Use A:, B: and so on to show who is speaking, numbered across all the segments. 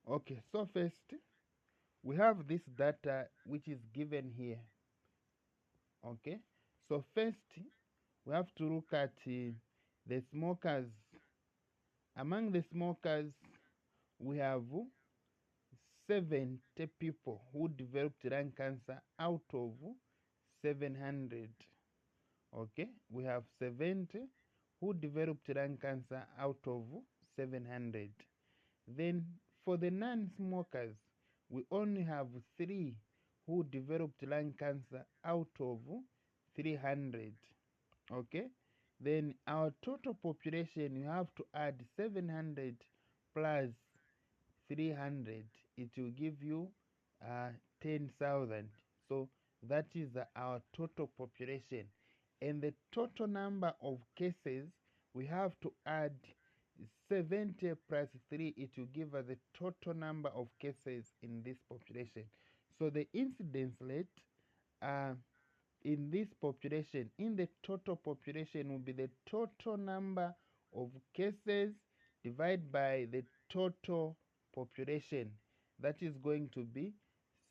A: Okay, so first we have this data which is given here. Okay, so first we have to look at the smokers. Among the smokers, we have 70 people who developed lung cancer out of 700. Okay, we have 70 who developed lung cancer out of 700. Then for the non-smokers, we only have 3 who developed lung cancer out of 300. Okay, then our total population, you have to add 700 plus 300, it will give you 10,000. So that is our total population. And the total number of cases, we have to add 70 plus 3, it will give us the total number of cases in this population. So the incidence rate in this population, in the total population, will be the total number of cases divided by the total population. That is going to be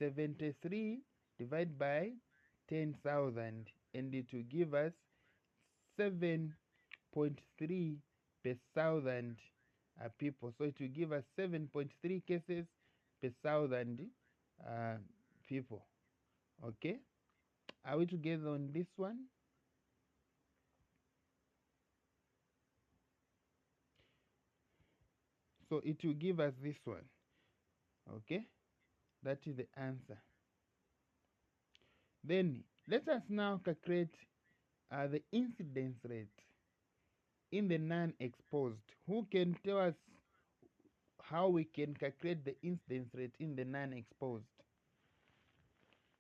A: 73 divided by 10,000, and it will give us 7.3 per thousand people. So it will give us 7.3 cases per thousand people. Okay, are we together on this one? So it will give us this one. Okay, that is the answer. Then let us now calculate the incidence rate in the non-exposed. Who can tell us how we can calculate the incidence rate in the non-exposed?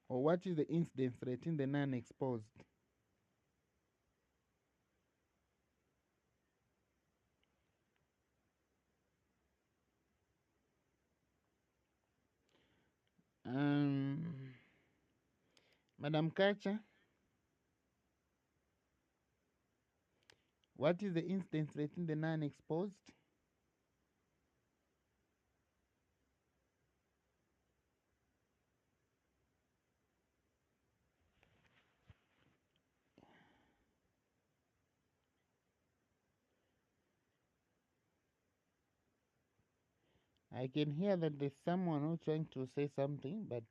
A: Or what is the incidence rate in the non-exposed? Um, Madam Kacha, what is the incidence rate in the non-exposed? I can hear that there's someone who's trying to say something, but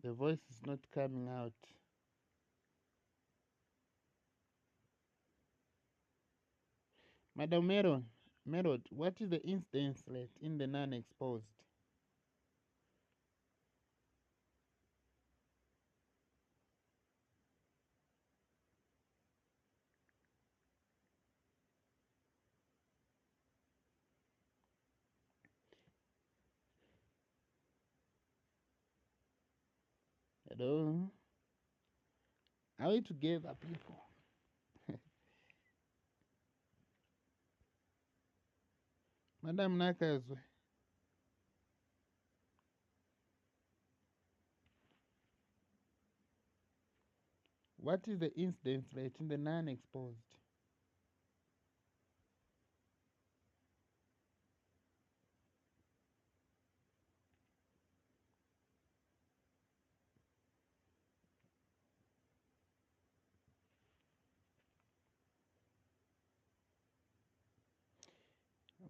A: the voice is not coming out. Madam Merod, what is the incidence rate in the non-exposed? Hello? Are we together, people? Madam Nakazwe, what is the incidence rate in the non-exposed?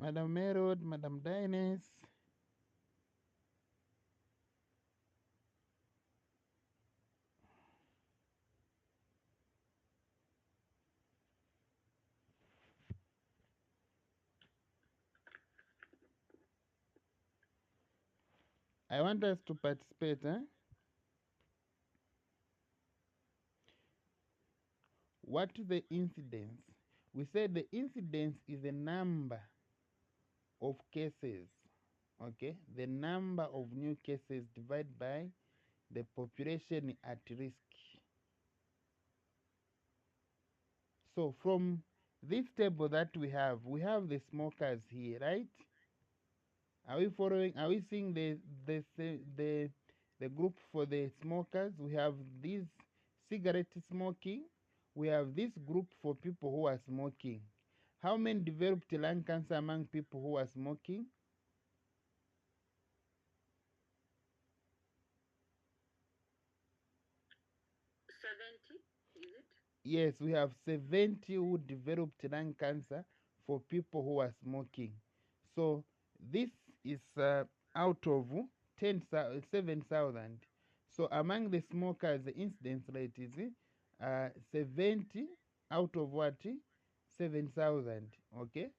A: Madam Merod, Madam Dines. I want us to participate. What is the incidence? We said the incidence is the number of cases. Okay, the number of new cases divided by the population at risk. So from this table that we have the smokers here, right? Are we following? Are we seeing the group for the smokers? We have this cigarette smoking. We have this group for people who are smoking. How many developed lung cancer among people who are smoking? Yes, we have 70 who developed lung cancer for people who are smoking. So this is out of 7,000. So among the smokers, the incidence rate is 70 out of what? 7,000. Okay.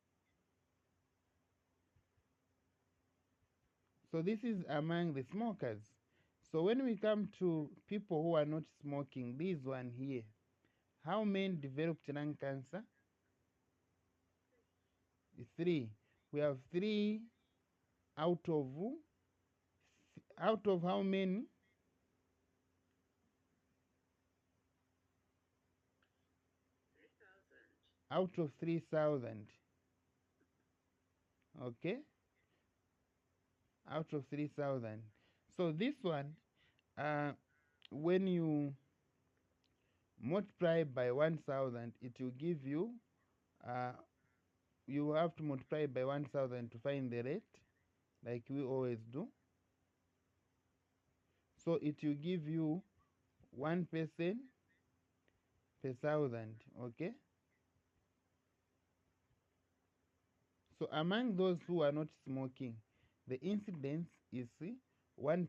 A: So this is among the smokers. So when we come to people who are not smoking, this one here, how many developed lung cancer? 3. We have 3 out of how many? Out of 3,000. Okay, out of 3,000. So this one, uh, when you multiply by 1,000, it will give you. Uh, you have to multiply by 1,000 to find the rate, like we always do. So it will give you 1% per thousand. Okay. So among those who are not smoking, the incidence is 1%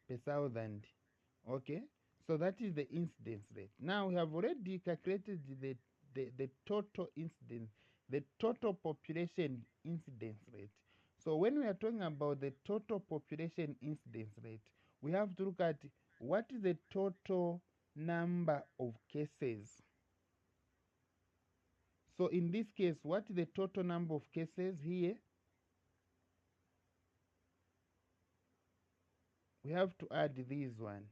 A: per thousand. Okay, so that is the incidence rate. Now we have already calculated the total incidence, the total population incidence rate. So when we are talking about the total population incidence rate, we have to look at what is the total number of cases. So in this case, what is the total number of cases here? We have to add this one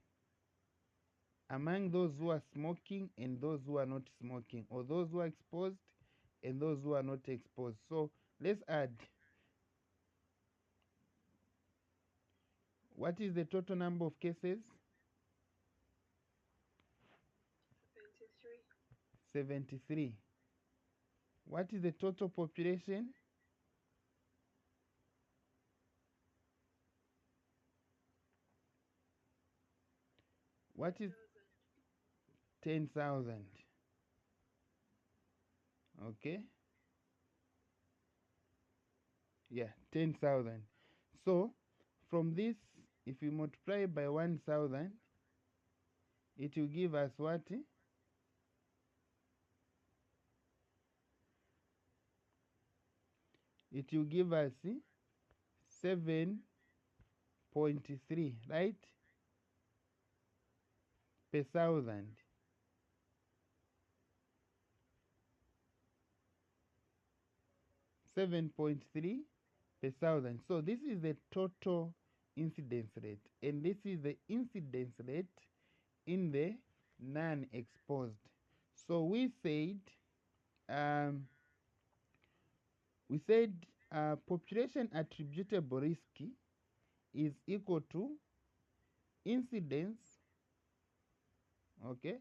A: among those who are smoking and those who are not smoking, or those who are exposed and those who are not exposed. So let's add. What is the total number of cases? 73. What is the total population? What is 10,000? Okay. Yeah, 10,000. So from this, if we multiply by 1,000, it will give us what? It will give us 7.3, right? Per thousand. 7.3 per thousand. So this is the total incidence rate, and this is the incidence rate in the non-exposed. So um, we said population attributable risk is equal to incidence, okay,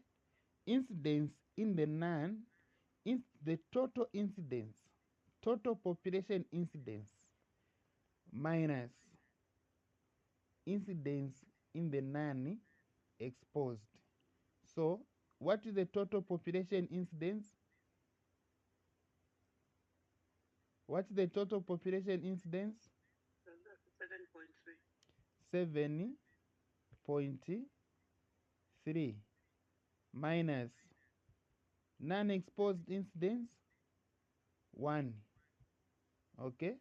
A: incidence in the the total incidence, total population incidence minus incidence in the non-exposed. So what is the total population incidence? What is the total population incidence? 7.3 minus non-exposed incidence 1. Okay,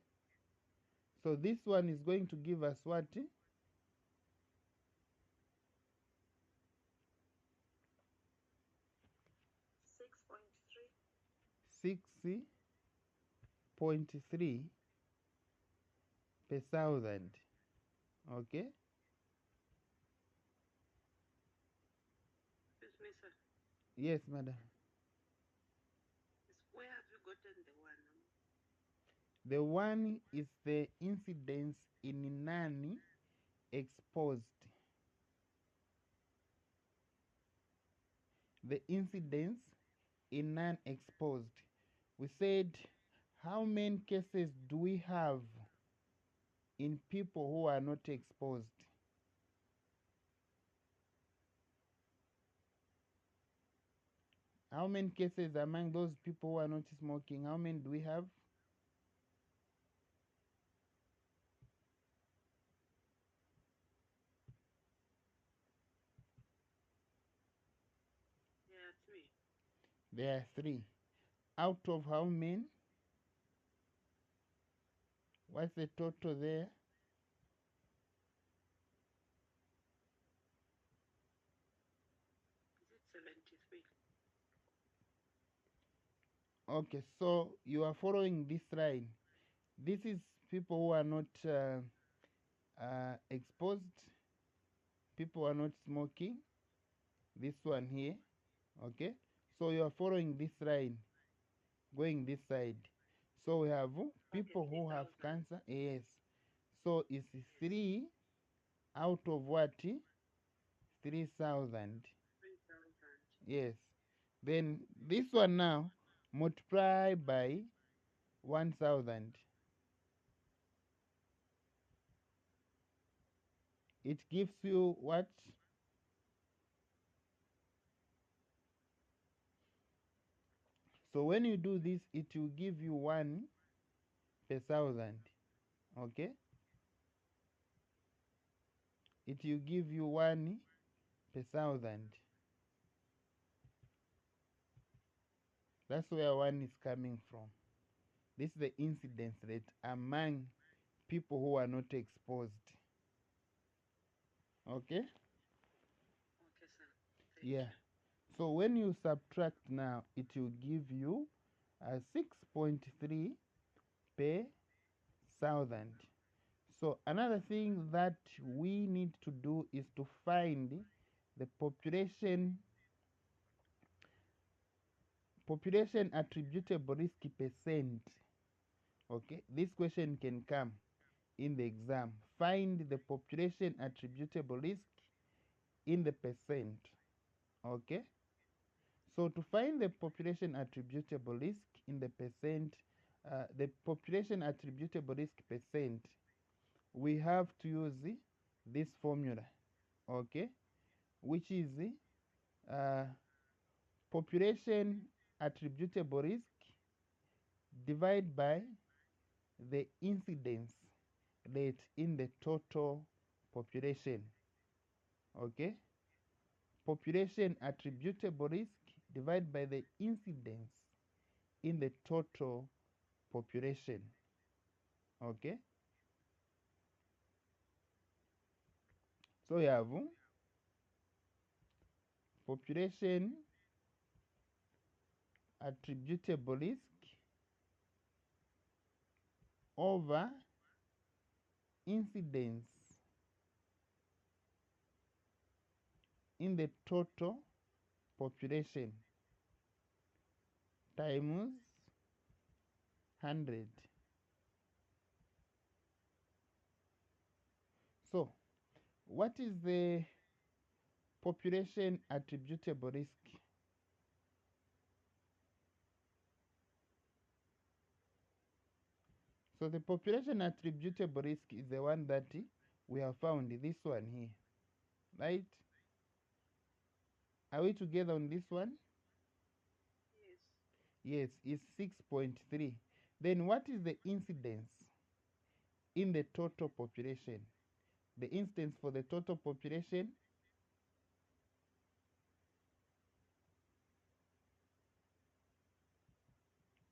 A: so this one is going to give us what? 6.3 per thousand. Okay.
B: Excuse me, sir.
A: Yes, madam.
B: Where have you gotten the one?
A: The one is the incidence in non-exposed. The incidence in non-exposed. We said, how many cases do we have in people who are not exposed? . How many cases among those people who are not smoking? How many do we have?
B: There are three.
A: There are three. Out of how many? What's the total there?
B: Is it 73?
A: Okay, so you are following this line. This is people who are not exposed, people who are not smoking. This one here, okay? So you are following this line, going this side. So we have
B: Okay,
A: people who have
B: 3,000.
A: cancer, yes. So it's
B: Yes.
A: 3 out of what? 3,000.
B: 3,000.
A: Yes. Then this one now multiply by 1,000. It gives you what? So when you do this, it will give you 1 per thousand. Okay? It will give you 1 per thousand. That's where 1 is coming from. This is the incidence rate among people who are not exposed. Okay?
B: Okay, sir. Thank
A: Yeah.
B: you.
A: So when you subtract now, it will give you 6.3 per thousand. So another thing that we need to do is to find the population attributable risk percent. Okay, this question can come in the exam. Find the population attributable risk in the percent. Okay, so to find the population attributable risk in the percent, the population attributable risk percent, we have to use this formula. Okay, which is uh, population attributable risk divided by the incidence rate in the total population. Okay, population attributable risk divided by the incidence in the total population. Okay, so we have population attributable risk over incidence in the total population times 100. So what is the population attributable risk? So the population attributable risk is the one that we have found, this one here, right? Are we together on this one?
B: Yes.
A: Yes, it's 6.3. Then what is the incidence in the total population? The incidence for the total population,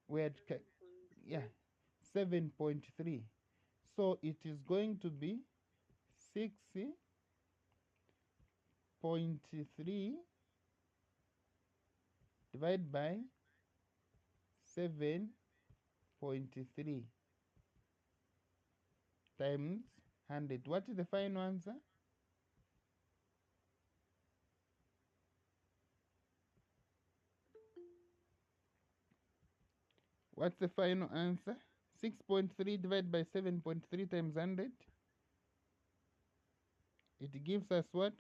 A: we had, yeah,
B: 7.3.
A: 7.3. So it is going to be 6.3 divided by 7.3 times 100. What is the final answer? What's the final answer? 6.3 divided by 7.3 times 100. It gives us what?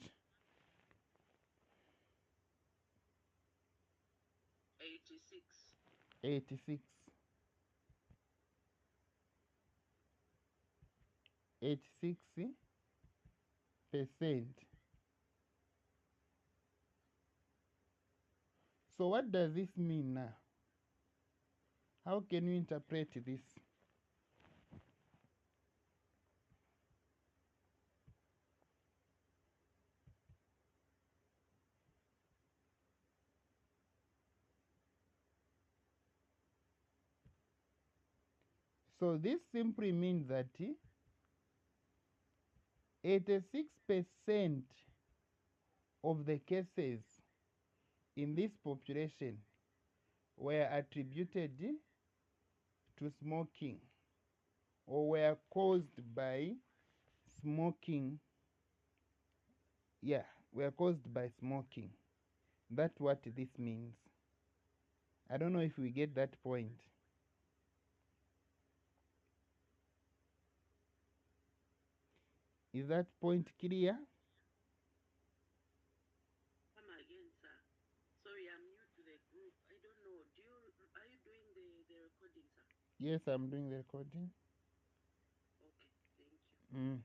B: 86.
A: 86. 86%. So what does this mean now? How can you interpret this? So this simply means that 86% of the cases in this population were attributed to smoking or were caused by smoking. Yeah, were caused by smoking. That's what this means. I don't know if we get that point. Is that point clear?
B: Come again, sir. Sorry, I'm new to the group. I don't know. Are you doing the recording, sir?
A: Yes, I'm doing the recording.
B: Okay, thank you.
A: Mm.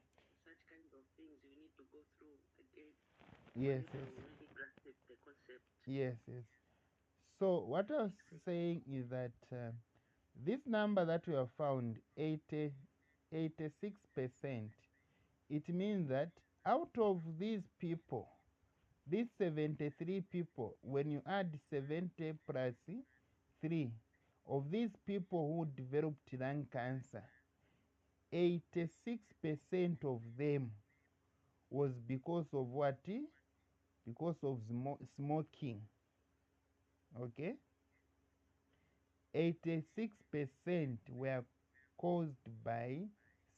B: Such kind of things you need to go through again
A: Yes,
B: for you
A: yes,
B: to really grasp the concept.
A: yes, yes. So what I was saying is that this number that we have found, 86%, it means that out of these people, these 73 people, when you add 70 plus 3, of these people who developed lung cancer, 86% of them was because of what? Because of smoking. Okay? 86% were caused by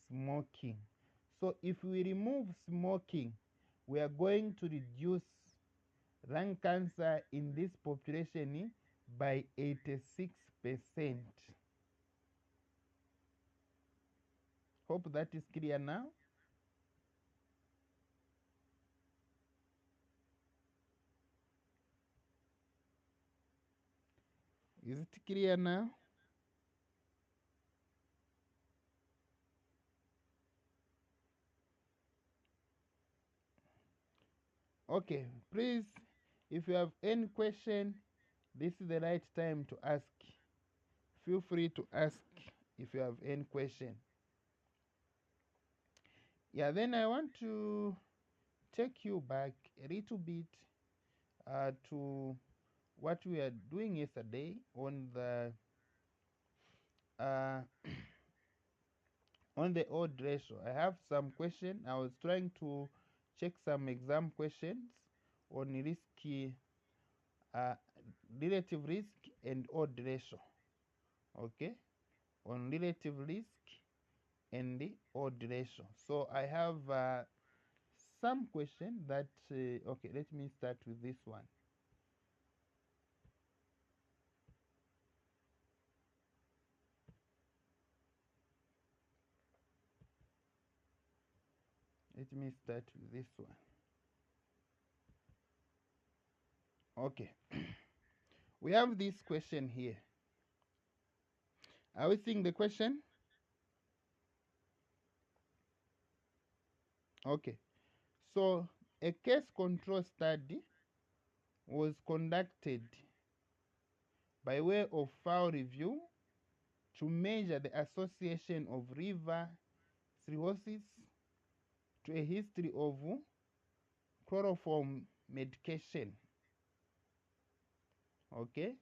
A: smoking. So if we remove smoking, we are going to reduce lung cancer in this population by 86%. Hope that is clear now. Is it clear now? Okay, please, if you have any question, this is the right time to ask. Feel free to ask if you have any question. Yeah, then I want to take you back a little bit to what we are doing yesterday uh, on the odd ratio. I have some question. I was trying to check some exam questions on risky uh, relative risk and odd ratio. Okay, on relative risk and the odd ratio. So I have some question that okay, let me start with this one. Let me start with this one. Okay. We have this question here. Are we seeing the question? Okay. So a case control study was conducted by way of file review to measure the association of liver cirrhosis to a history of chloroform medication. Okay.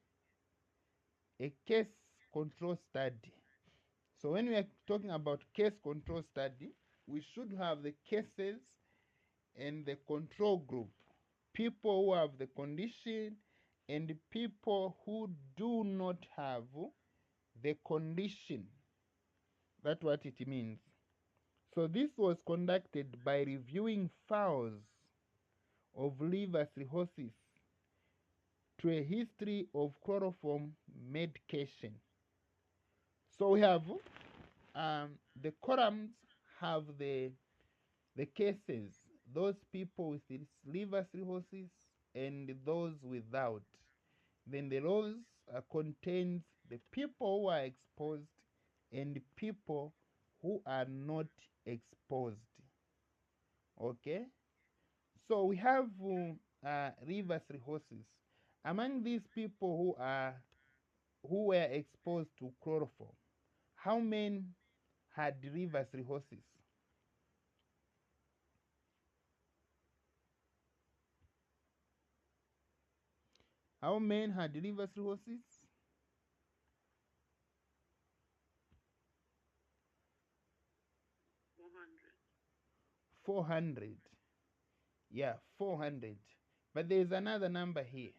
A: A case control study. So when we are talking about case control study, we should have the cases and the control group. People who have the condition and people who do not have the condition. That's what it means. So this was conducted by reviewing files of liver cirrhosis to a history of chloroform medication. So we have the columns have the cases, those people with this liver cirrhosis and those without. Then the rows contains the people who are exposed and people who are not exposed. Okay, so we have liver cirrhosis. Among these people who were exposed to chloroform, how many had liver cirrhosis? How many had liver cirrhosis?
B: 400.
A: 400. Yeah, 400. But there is another number here.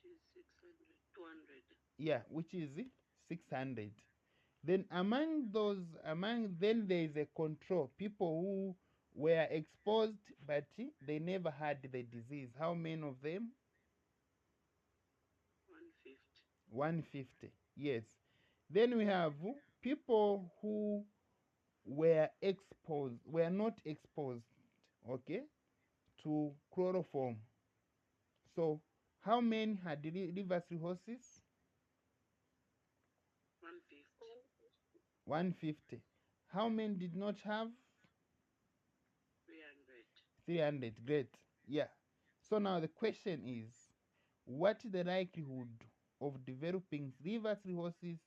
B: Which is 600. 200.
A: Yeah, which is 600. Then then there is a control, people who were exposed but they never had the disease. How many of them?
B: 150.
A: 150. Yes. Then we have people who were not exposed, okay, to chloroform. So how many had liver cirrhosis?
B: 150.
A: 150. How many did not have?
B: 300.
A: 300. Great. Yeah. So now the question is, what is the likelihood of developing liver cirrhosis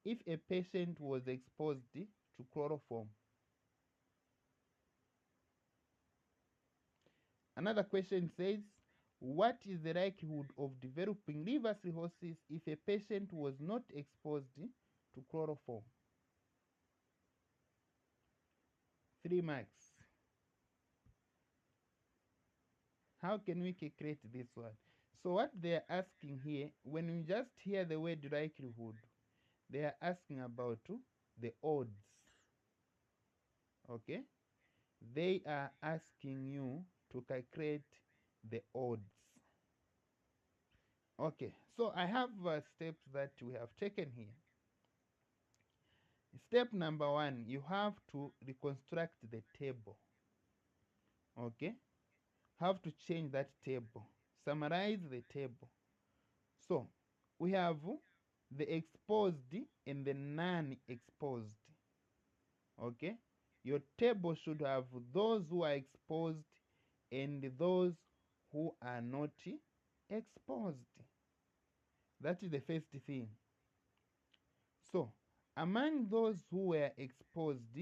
A: if a patient was exposed to chloroform? Another question says, what is the likelihood of developing liver cirrhosis if a patient was not exposed to chloroform? 3 marks. How can we calculate this one? So what they are asking here, when you just hear the word likelihood, they are asking about the odds. Okay? They are asking you to calculate the odds. Okay, so I have steps that we have taken here. Step number 1, you have to reconstruct the table. Okay? Have to change that table. Summarize the table. So, we have the exposed and the non-exposed. Okay? Your table should have those who are exposed and those who are not exposed. That is the first thing. So, among those who were exposed,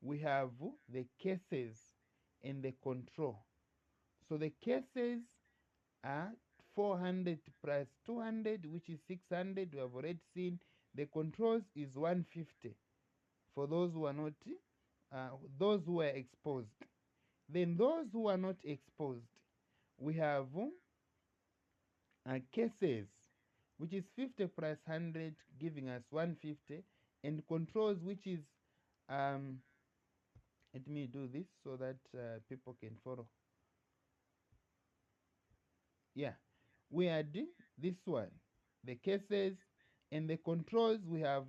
A: we have the cases and the control. So, the cases are 400 plus 200, which is 600. We have already seen. The controls is 150 for those who are not, those who are exposed. Then those who are not exposed, we have cases, which is 50 plus 100, giving us 150, and controls, which is, let me do this so that people can follow. Yeah, we had this one, the cases, and the controls, we have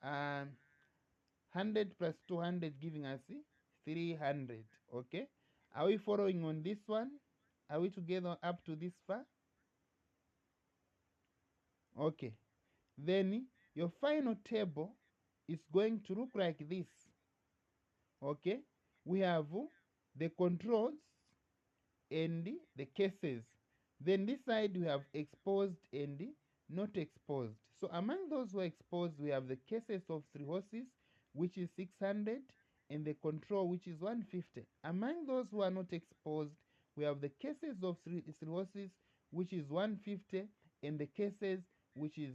A: 100 plus 200, giving us 300. Okay, are we following on this one? Are we together up to this far? Okay, then your final table is going to look like this. Okay, we have the controls and the cases. Then this side we have exposed and not exposed. So among those who are exposed, we have the cases of cirrhosis, which is 600, and the control, which is 150. Among those who are not exposed, we have the cases of cirrhosis, which is 150, and the cases, which is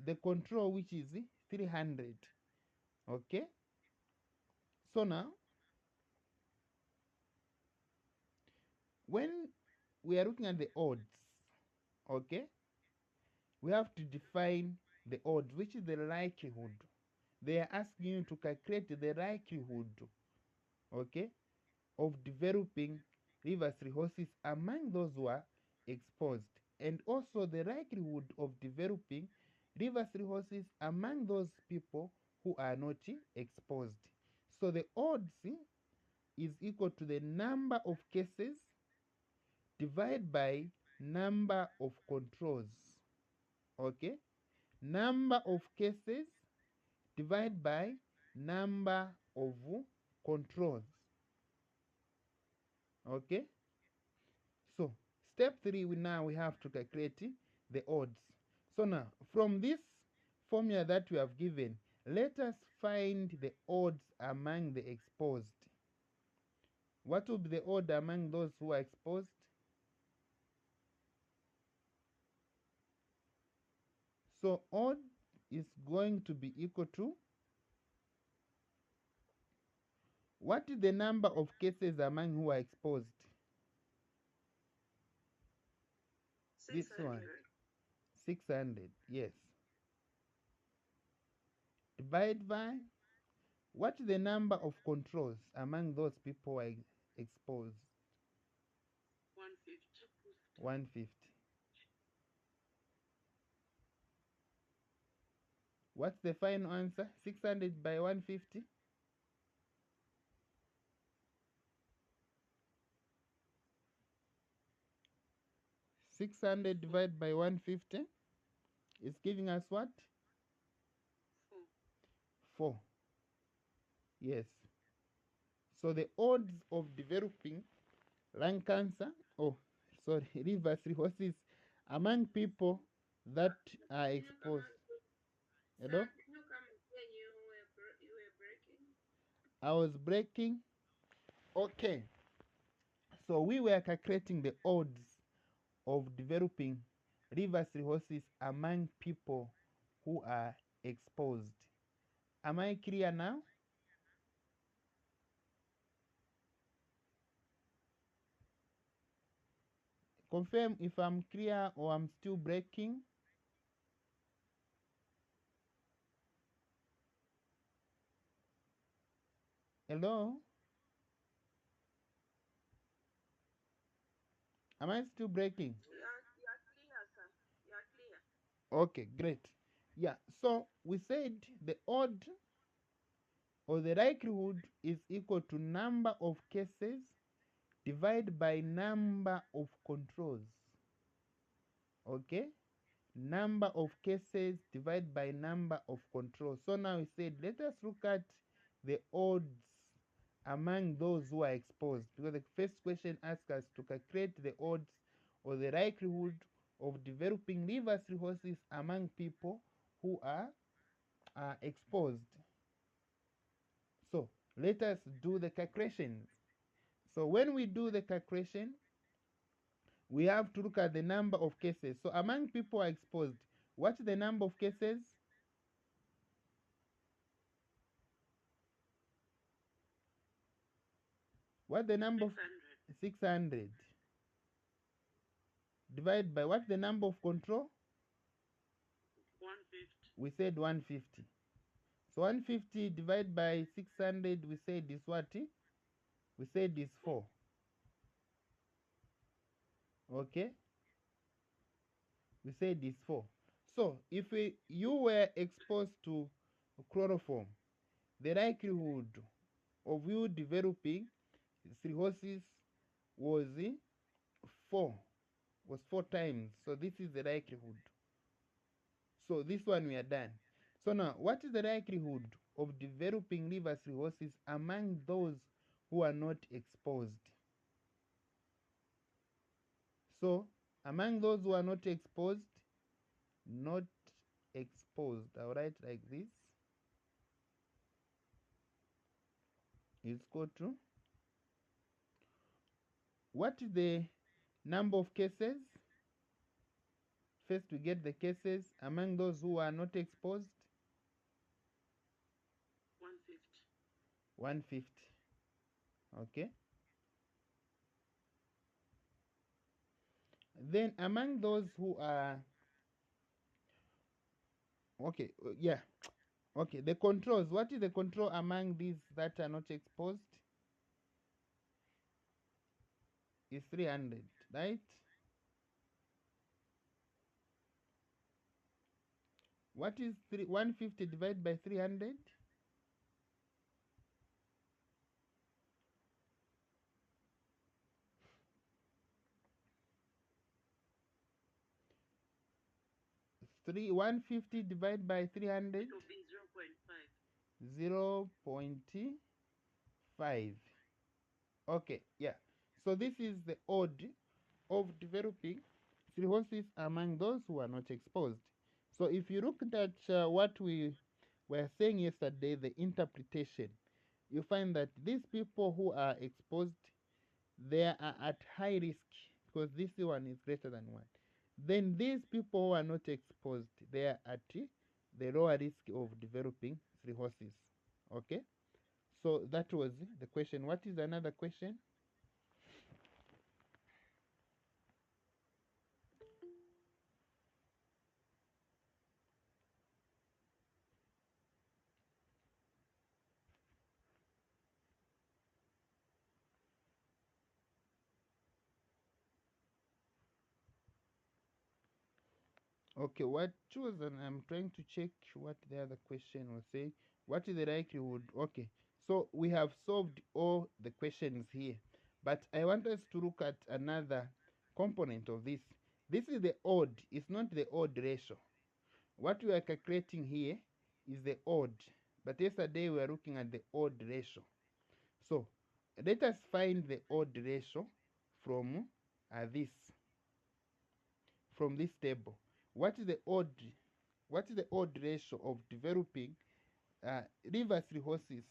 A: the control, which is 300. Okay, so now when we are looking at the odds, okay, we have to define the odds, which is the likelihood. They are asking you to calculate the likelihood, okay, of developing liver cirrhosis among those who are exposed, and also the likelihood of developing liver cirrhosis among those people who are not exposed. So the odds is equal to the number of cases divided by number of controls. Okay, number of cases divided by number of controls. Okay, so step 3, now we have to calculate the odds. So now, from this formula that we have given, let us find the odds among the exposed. What will be the odd among those who are exposed? So odd is going to be equal to, what is the number of cases among who are exposed?
B: 600.
A: This one. 600, yes. Divide by, what is the number of controls among those people who are exposed?
B: 150.
A: 150. What's the final answer? 600 by 150? 600 divided by 150 is giving us what?
B: 4.
A: 4. Yes. So the odds of developing lung cancer, liver cirrhosis among people that are exposed. Hello?
B: Sir, can you come again? You were breaking.
A: I was breaking. Okay. So we were calculating the odds of developing liver cirrhosis among people who are exposed. Am I clear now? Confirm if I'm clear or I'm still breaking. Hello? Am I still breaking?
B: You are clear, sir. You are clear.
A: Okay, great. Yeah, so we said the odd or the likelihood is equal to number of cases divided by number of controls. Okay? Number of cases divided by number of controls. So now we said, let us look at the odds among those who are exposed, because the first question asks us to calculate the odds or the likelihood of developing liver cirrhosis among people who are exposed. So let us do the calculations. So when we do the calculation, we have to look at the number of cases. So among people who are exposed, what's the number of cases? What the number
B: 600.
A: of 600 divided by what's the number of control?
B: 150.
A: We said 150. So 150 divided by 600, we said is what? We said is 4. Okay? We said is 4. So if you were exposed to chloroform, the likelihood of you developing cirrhosis was 4. Was 4 times. So this is the likelihood. So this one we are done. So now, what is the likelihood of developing liver cirrhosis among those who are not exposed? So, among those who are not exposed, I'll write like this, is equal to, what is the number of cases? First, we get the cases among those who are not exposed.
B: 150.
A: 150. Okay. Then among those who are, okay, yeah, okay, the controls. What is the control among these that are not exposed? Is 300, right? What is 150 divided by 300? 150 divided by 300?
B: It will be 0.5.
A: 0.5. Okay, yeah. So this is the odd of developing cirrhosis among those who are not exposed. So if you look at what we were saying yesterday, the interpretation, you find that these people who are exposed, they are at high risk because this one is greater than 1. Then these people who are not exposed, they are at the lower risk of developing cirrhosis. Okay? So that was the question. What is another question? Okay, what was, and I'm trying to check what the other question was saying. What is the likelihood? Okay, so we have solved all the questions here, but I want us to look at another component of this. This is the odd, it's not the odd ratio. What we are calculating here is the odd, but yesterday we were looking at the odd ratio. So let us find the odd ratio from this, from this table. What is the odd? What is the odd ratio of developing liver cirrhosis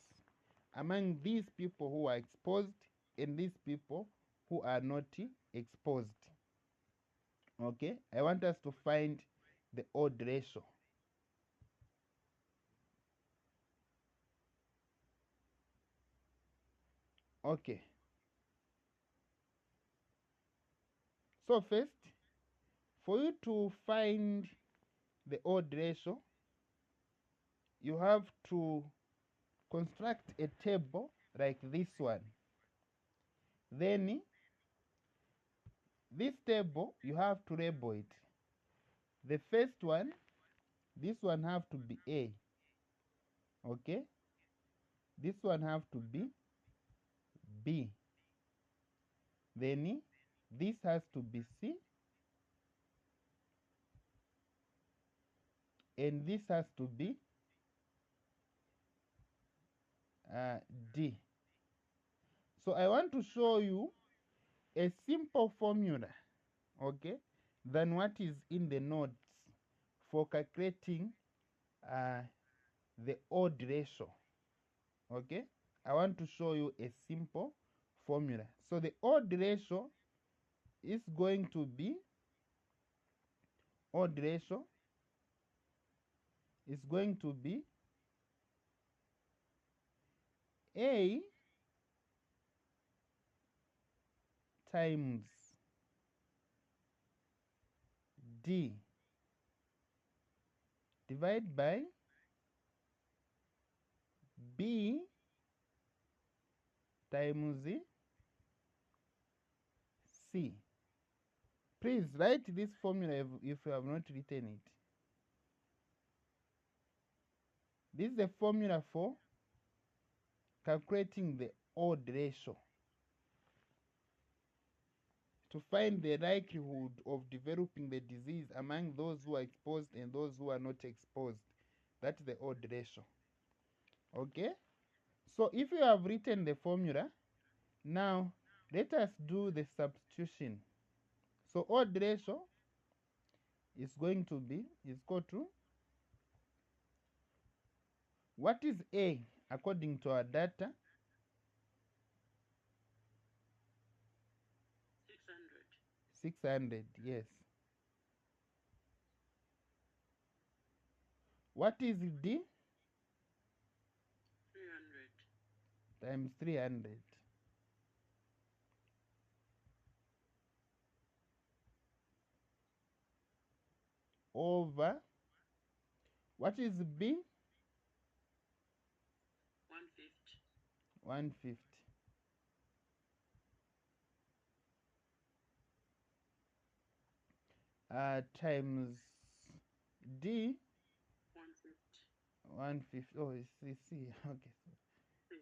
A: among these people who are exposed and these people who are not exposed? Okay, I want us to find the odd ratio. Okay, so first, for you to find the odd ratio, you have to construct a table like this one. Then this table, you have to label it. The first one, this one have to be A. Okay, this one have to be B. Then this has to be C, and this has to be D. So I want to show you a simple formula, okay, than what is in the notes for calculating the odd ratio. Okay, I want to show you a simple formula. So the odd ratio is going to be odd ratio is going to be A times D divided by B times C. Please write this formula if you have not written it. This is the formula for calculating the odd ratio to find the likelihood of developing the disease among those who are exposed and those who are not exposed. That's the odd ratio. Okay? So if you have written the formula, now let us do the substitution. So odd ratio is going to be equal to, what is A according to our data?
B: 600.
A: 600, yes. What is D?
B: 300.
A: Times 300. Over, what is B?
B: 150.
A: 150. Times D,
B: 150.
A: 150. Oh, it's C. Okay.
B: Hmm.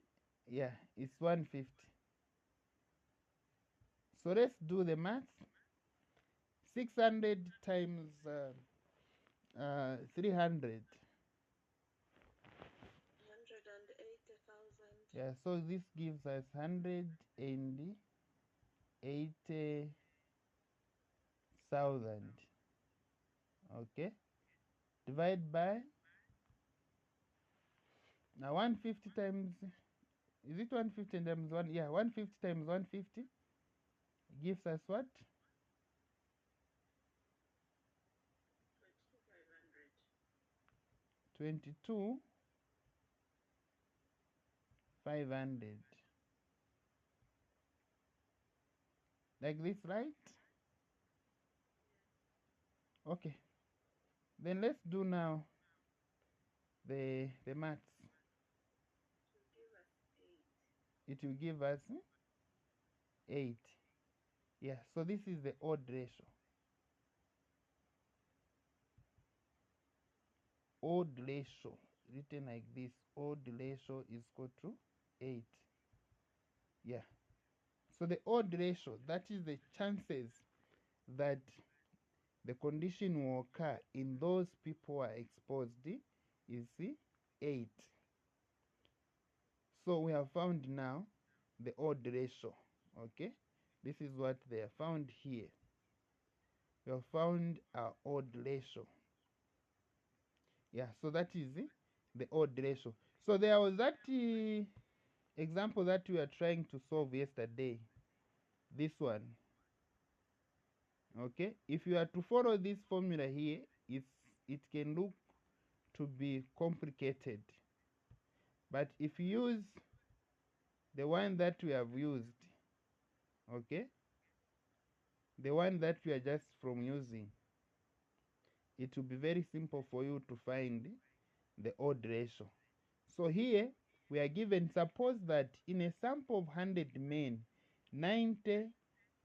A: Yeah, it's 150. So let's do the math. 600 times 300.
B: 180,000.
A: Yeah, so this gives us 180,000. thousand. Okay, divide by, now 150 times, is it 150 times 1? Yeah, 150 times 150 gives us what?
B: 22,500.
A: 22,500. Like this, right? Okay, then let's do now the maths.
B: It will give us 8.
A: It will give us 8. Yeah, so this is the odd ratio. Odd ratio, written like this, odd ratio is equal to 8. Yeah, so the odd ratio, that is the chances that the condition will occur in those people who are exposed, is 8. So we have found now the odd ratio. Okay, this is what they are found here. We have found our odd ratio. Yeah, so that is the odd ratio. So there was that example that we are trying to solve yesterday. This one. Okay, if you are to follow this formula here, it can look to be complicated. But if you use the one that we have used, okay, the one that we are just from using, it will be very simple for you to find the odd ratio. So here we are given, suppose that in a sample of 100 men, 90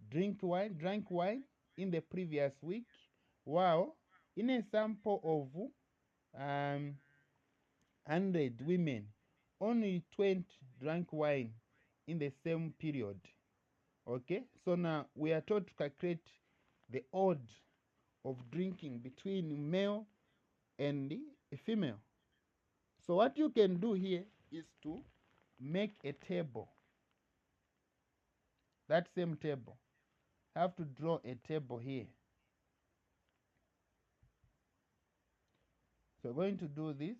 A: drank wine in the previous week, while in a sample of 100 women, only 20 drank wine in the same period. Okay, so now we are told to calculate the odd of drinking between male and female. So what you can do here is to make a table. That same table. Have to draw a table here. So we're going to do this.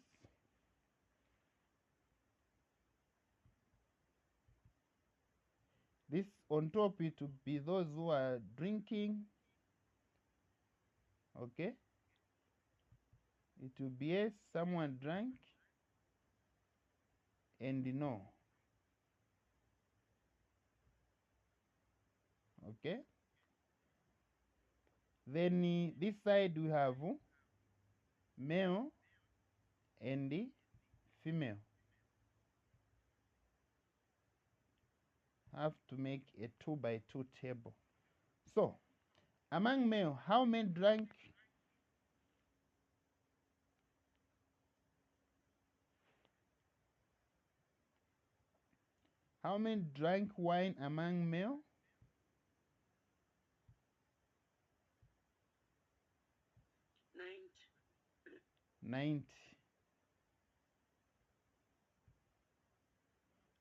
A: This on top, it will be those who are drinking. Okay. It will be yes, someone drank and no. Okay. Then this side we have male and female. Have to make a 2 by 2 table. So among male, how many drank? How many drank wine among male? 90.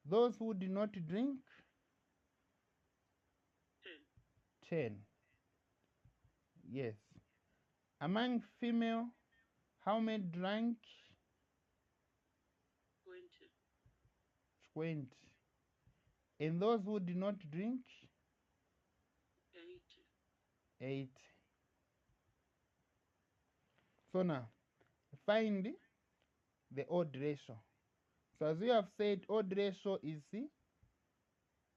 A: Those who did not drink? 10. Yes. Among female, how many drank? 20. And those who did not drink? 8. So now, find the odd ratio. So as we have said, odd ratio is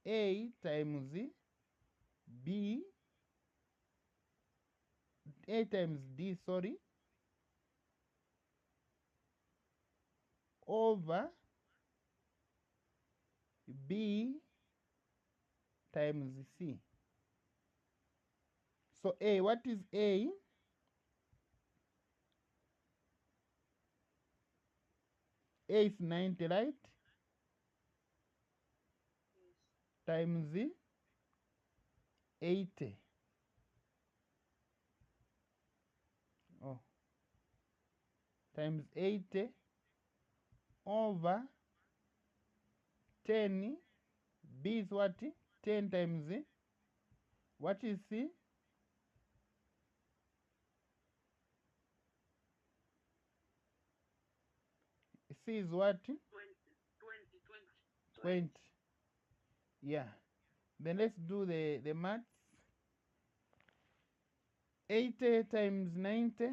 A: A times B, A times D, sorry, over B times C. So A, what is A? A is 90, right? Times 80. Oh, times 80 over 10. B is what? 10 times what is C? C is what?
B: 20.
A: 20. Yeah. Then let's do the maths. 80 times 90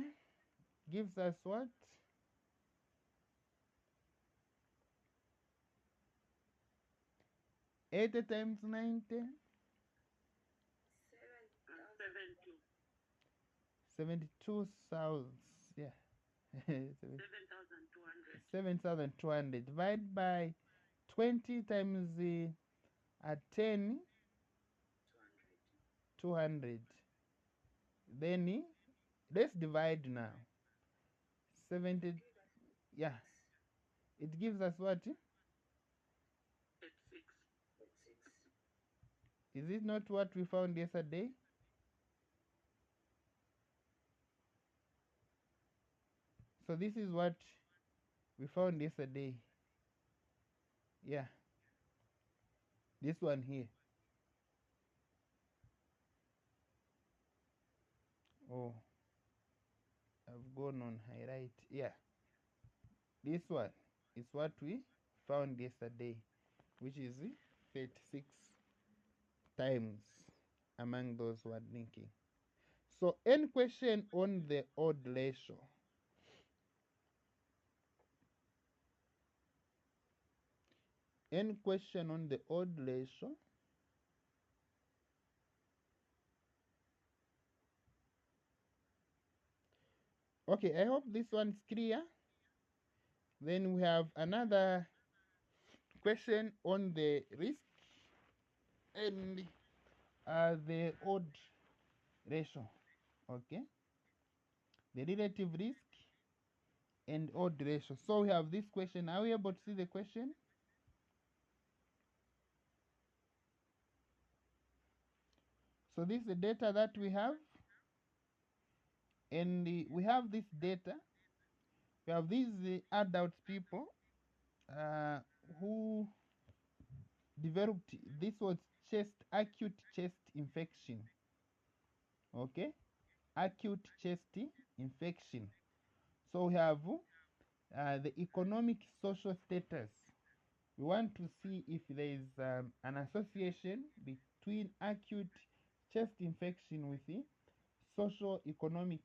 A: gives us what? 80 times 90? 72,000. Yeah.
B: 7,200.
A: 7,200. Divide by 20 times 10. 200. Then let's divide now. 70. Yeah. It gives us what?
B: 86.
A: Is it not what we found yesterday? So this is what we found yesterday. Yeah. This one here. Oh, I've gone on highlight. Yeah. This one is what we found yesterday, which is 36 times among those who are linking. So, any question on the odd ratio? Any question on the odd ratio? Okay, I hope this one's clear. Then we have another question on the risk and the odd ratio. Okay, the relative risk and odd ratio. So we have this question. Are we able to see the question? So this is the data that we have, and we have this data. We have these adult people who developed, this was acute chest infection. Okay, acute chest infection. So we have the economic social status. We want to see if there is an association between acute chest infection with the social economic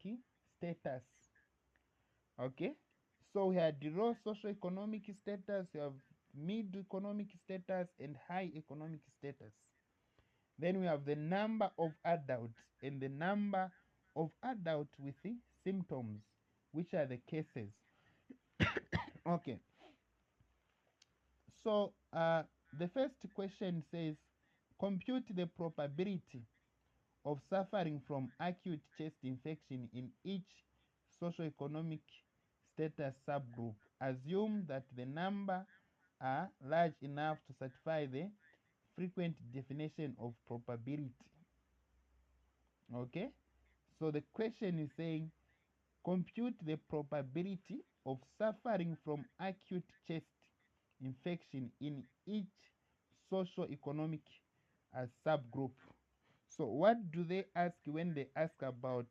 A: status. Okay, so we had the raw social economic status, we have mid economic status, and high economic status. Then we have the number of adults and the number of adults with the symptoms, which are the cases. Okay, so the first question says compute the probability of suffering from acute chest infection in each socioeconomic status subgroup. Assume that the number are large enough to satisfy the frequent definition of probability. Okay, so the question is saying compute the probability of suffering from acute chest infection in each socio-economic subgroup. So what do they ask when they ask about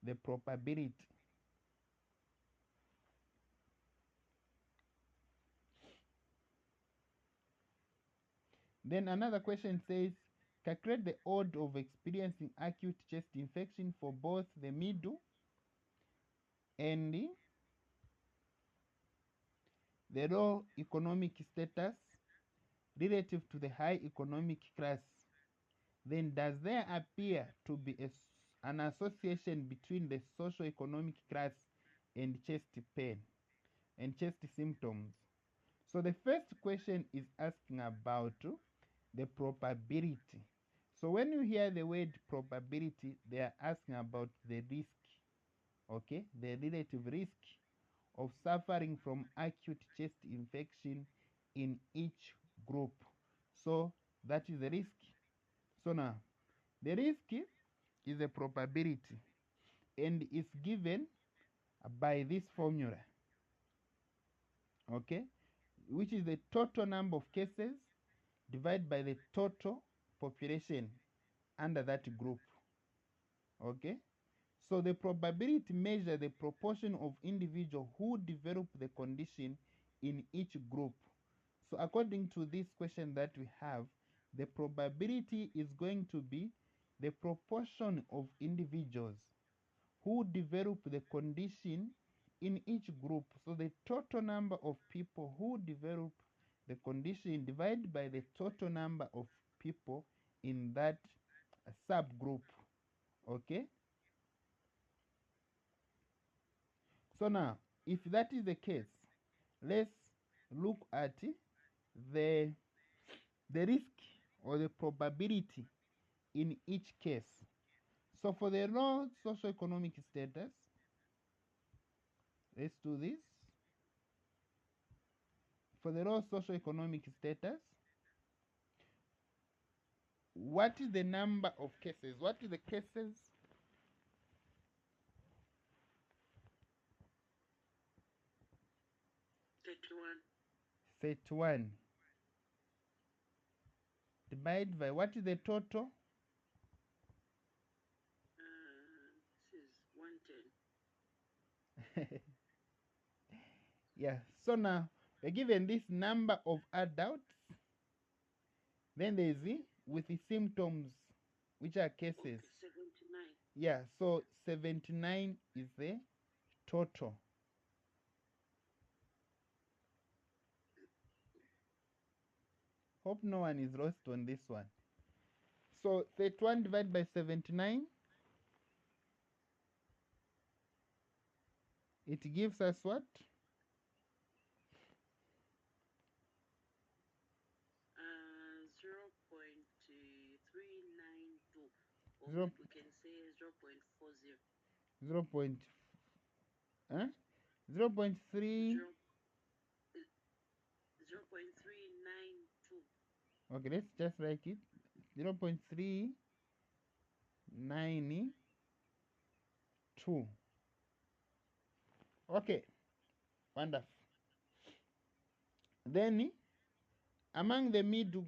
A: the probability? Then another question says calculate the odds of experiencing acute chest infection for both the middle and the low economic status relative to the high economic class. Then does there appear to be an association between the socio-economic class and chest pain and chest symptoms? So the first question is asking about the probability. So when you hear the word probability, they are asking about the risk, okay, the relative risk of suffering from acute chest infection in each group. So that is the risk. So now the risk is a probability and is given by this formula, okay, which is the total number of cases divided by the total population under that group. Okay, so the probability measures the proportion of individuals who develop the condition in each group. So according to this question that we have, the probability is going to be the proportion of individuals who develop the condition in each group. So the total number of people who develop the condition divided by the total number of people in that subgroup. Okay? So now, if that is the case, let's look at the the risk or the probability in each case. So for the low socioeconomic status, let's do this. For the low socioeconomic status, what is the number of cases? What is the cases?
B: 31.
A: 31. Divide by what is the total?
B: This is 110.
A: Yeah. So now we're given this number of adults. Then there is with the symptoms, which are cases.
B: Okay, 79.
A: Yeah. So 79 is the total. Hope no one is lost on this one. So 31 divided by 79, it gives us what?
B: 0.392. Or
A: Zero,
B: we can say 0.40.
A: 0. 0.3.
B: 0.392.
A: Okay, let's just write it. 0.392. Okay, wonderful. Then among the middle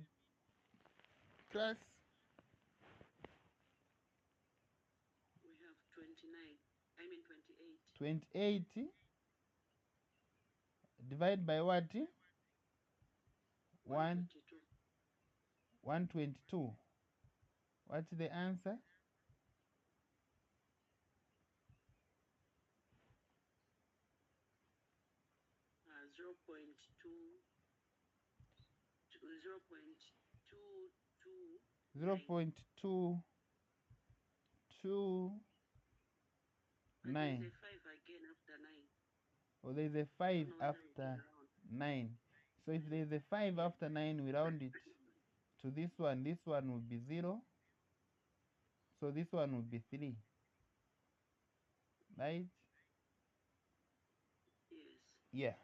A: class,
B: We have 29. I mean 28.
A: 28 divided by what?
B: 122.
A: 122. What's the answer? 0.229. 0.229.
B: But there's a 5 again after 9.
A: Oh, there's a 5 after 9. So if there's a 5 after 9, we round it to this one. This one will be 0. So this one will be 3. Right?
B: Yes.
A: Yeah.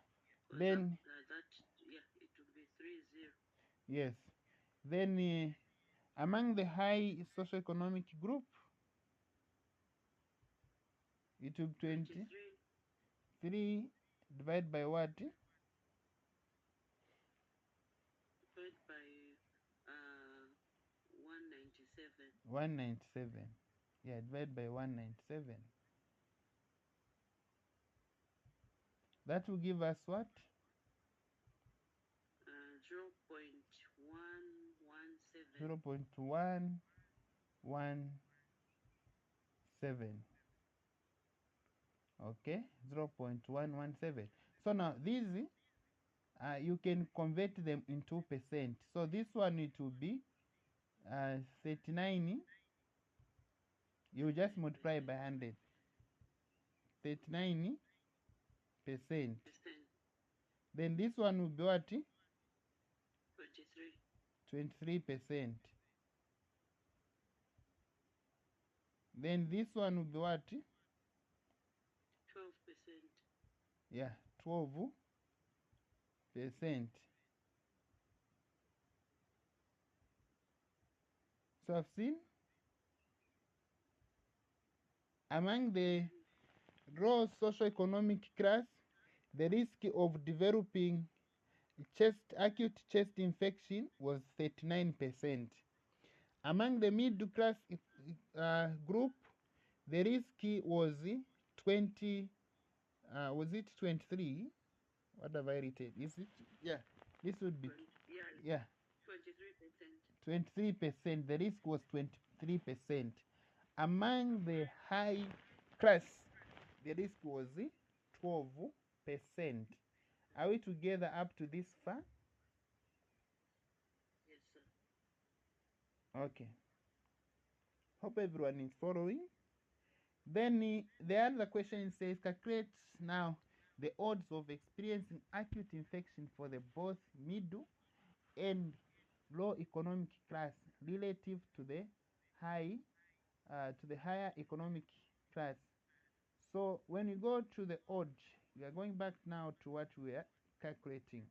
B: Because
A: Then
B: that, yeah, it will be 30.
A: yes. Then among the high socioeconomic group, it will be 23 divided by what?
B: Divided by 197.
A: 197. Yeah, divided by 197. That will give us what?
B: 0.117.
A: 0.117. Okay, 0.117. So now these you can convert them into percent. So this one it will be 39. You just multiply by 100. 39%. Then this one will be what?
B: 23.
A: 23%. Then this one will be what?
B: 12%.
A: Yeah, 12%. So I've seen among the low socioeconomic class, the risk of developing acute chest infection was 39%. Among the middle class group, the risk was 20. Was it 23? What have I written? Is it? Yeah, this would be,
B: Yeah,
A: yeah,
B: 23%.
A: 23%. The risk was 23%. Among the high class, the risk was 12%. Are we together up to this far?
B: Yes, sir.
A: Okay. Hope everyone is following. Then the other question says calculate now the odds of experiencing acute infection for the both middle and low economic class relative to the high to the higher economic class. So when you go to the odd, we are going back now to what we are calculating.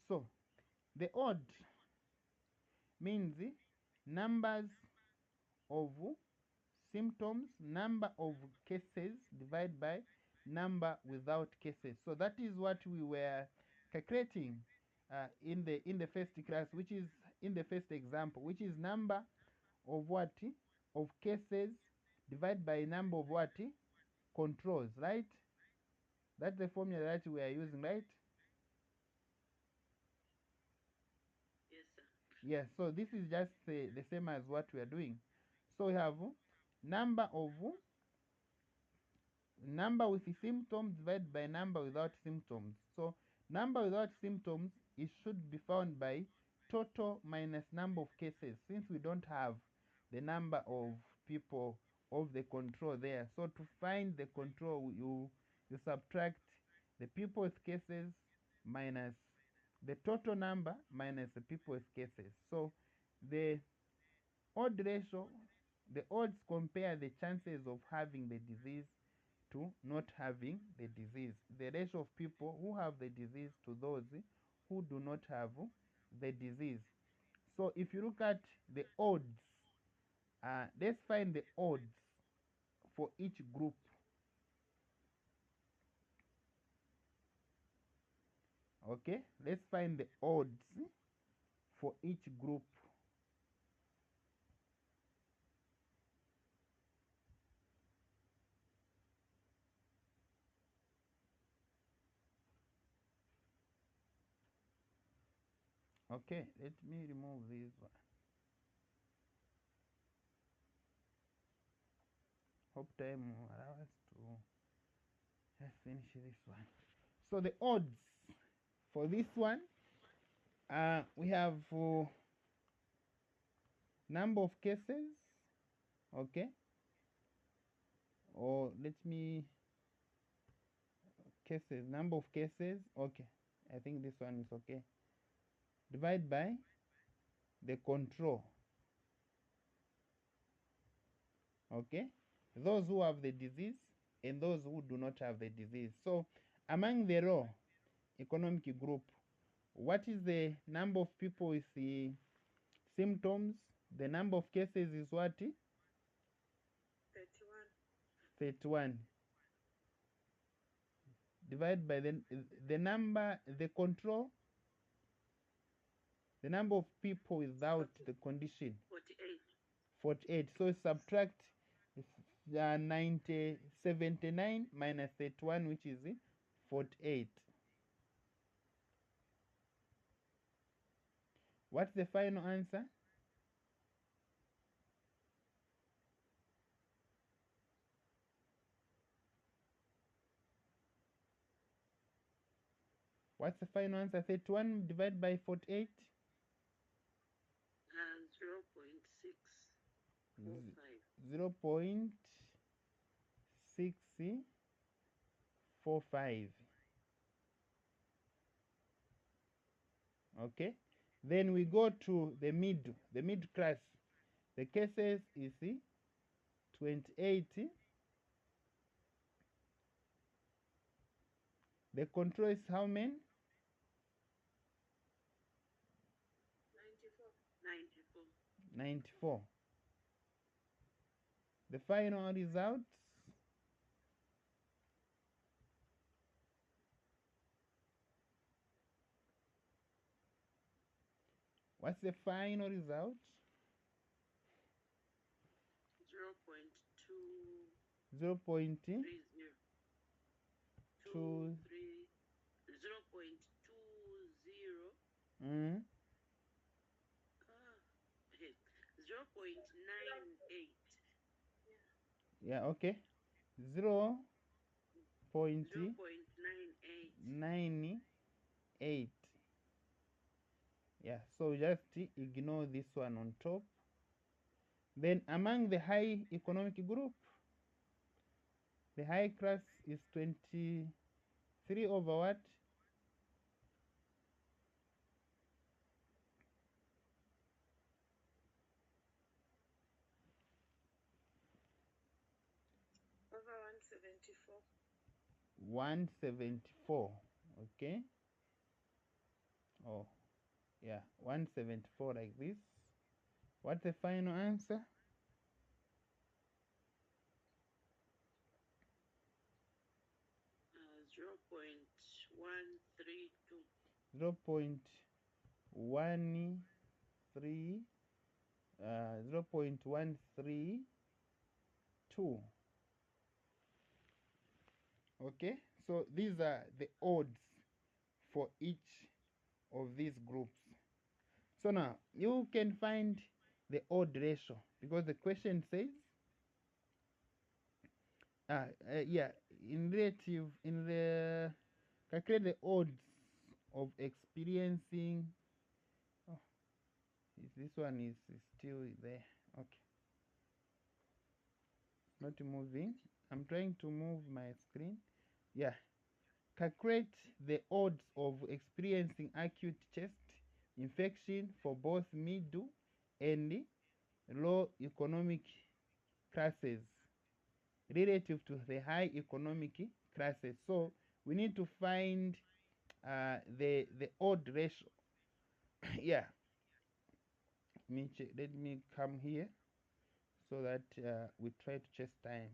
A: So the odd means numbers of symptoms, number of cases divided by number without cases. So that is what we were calculating in the first class, which is in the first example, which is number of what of cases divided by number of what controls, right? That's the formula that we are using, right?
B: Yes, sir.
A: Yes. So this is just the same as what we are doing. So we have number of number with symptoms divided by number without symptoms. So number without symptoms, it should be found by total minus number of cases, since we don't have the number of people of the control there. So to find the control, you subtract the people with cases minus the total number minus the people with cases. So the odd ratio, the odds compare the chances of having the disease to not having the disease. The ratio of people who have the disease to those who do not have the disease. So if you look at the odds, let's find the odds for each group. Okay, let's find the odds for each group. Okay, let me remove this one. Hope time will allow us to just finish this one. So the odds for this one, we have number of cases, okay, or let me cases, number of cases, okay, I think this one is okay, divide by the control, okay, those who have the disease and those who do not have the disease. So among the raw economic group, what is the number of people with the symptoms? The number of cases is what?
B: 31.
A: 31. Divide by the number, the control, the number of people without the condition.
B: 48.
A: 48. So subtract 79 minus 31, which is 48. What's the final answer? What's the final answer? 31 divided by 48?
B: 0.645.
A: 0.645. Okay. Then we go to the mid class. The cases is 28. The control is how many?
B: 94. 94.
A: 94. The final result? What's the final result?
B: 0.230.
A: 0.30. two.
B: 0.20.
A: Mm,
B: 0.98.
A: yeah, okay. 0 point
B: 0.98.
A: 98. Yeah, so just ignore this one on top. Then among the high economic group, the high class is 23 over what?
B: Over 174.
A: 174. Okay. Oh, yeah, 174 like this. What's the final answer?
B: 0.132.
A: 0.13 0.132. Okay, so these are the odds for each of these groups. So now you can find the odd ratio because the question says yeah, in relative, in the calculate the odds of experiencing. Oh, this one is still there. Okay, not moving. I'm trying to move my screen. Yeah, calculate the odds of experiencing acute chest infection for both middle and low economic classes relative to the high economic classes. So we need to find the odd ratio. Yeah, let me come here so that we try to chase time.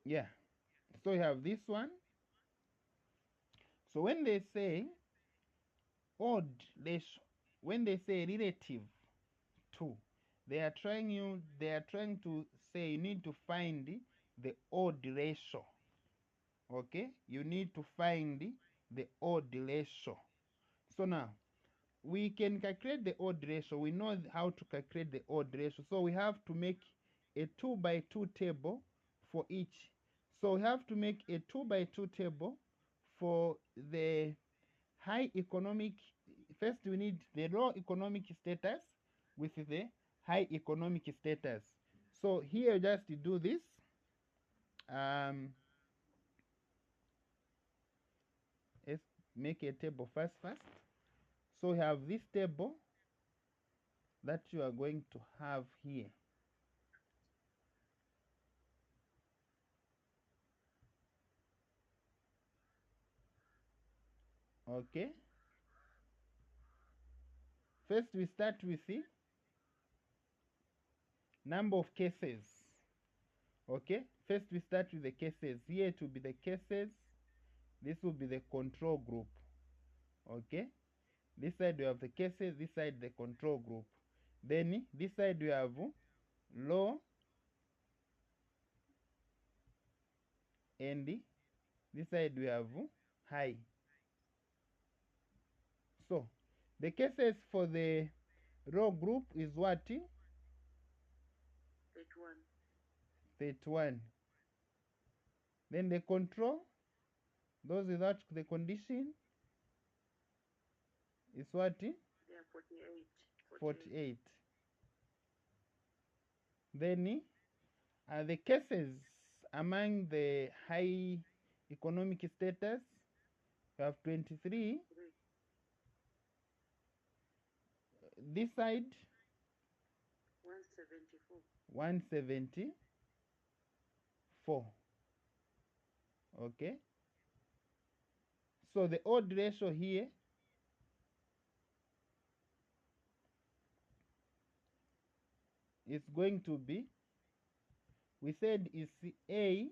A: Yeah, so we have this one. So when they say odd ratio, when they say relative to, they are trying to say you need to find the odd ratio. Okay, you need to find the odd ratio. So now we can calculate the odd ratio. We know how to calculate the odd ratio. So we have to make a 2 by 2 table for each. So we have to make a 2 by 2 table for the high economic. First, we need the low economic status with the high economic status. So here, just to do this, um, let's make a table first. So we have this table that you are going to have here. Okay. First, we start with the number of cases. Okay. First, we start with the cases. Here to be the cases. This will be the control group. Okay. This side we have the cases. This side the control group. Then this side we have low, and this side we have high. So the cases for the row group is what?
B: 31.
A: 31. Then the control, those without the condition, is what?
B: Yeah, 48.
A: 48. Then the cases among the high economic status, you have 23. This side,
B: 174.
A: 174. Okay. So the odd ratio here is going to be, we said is A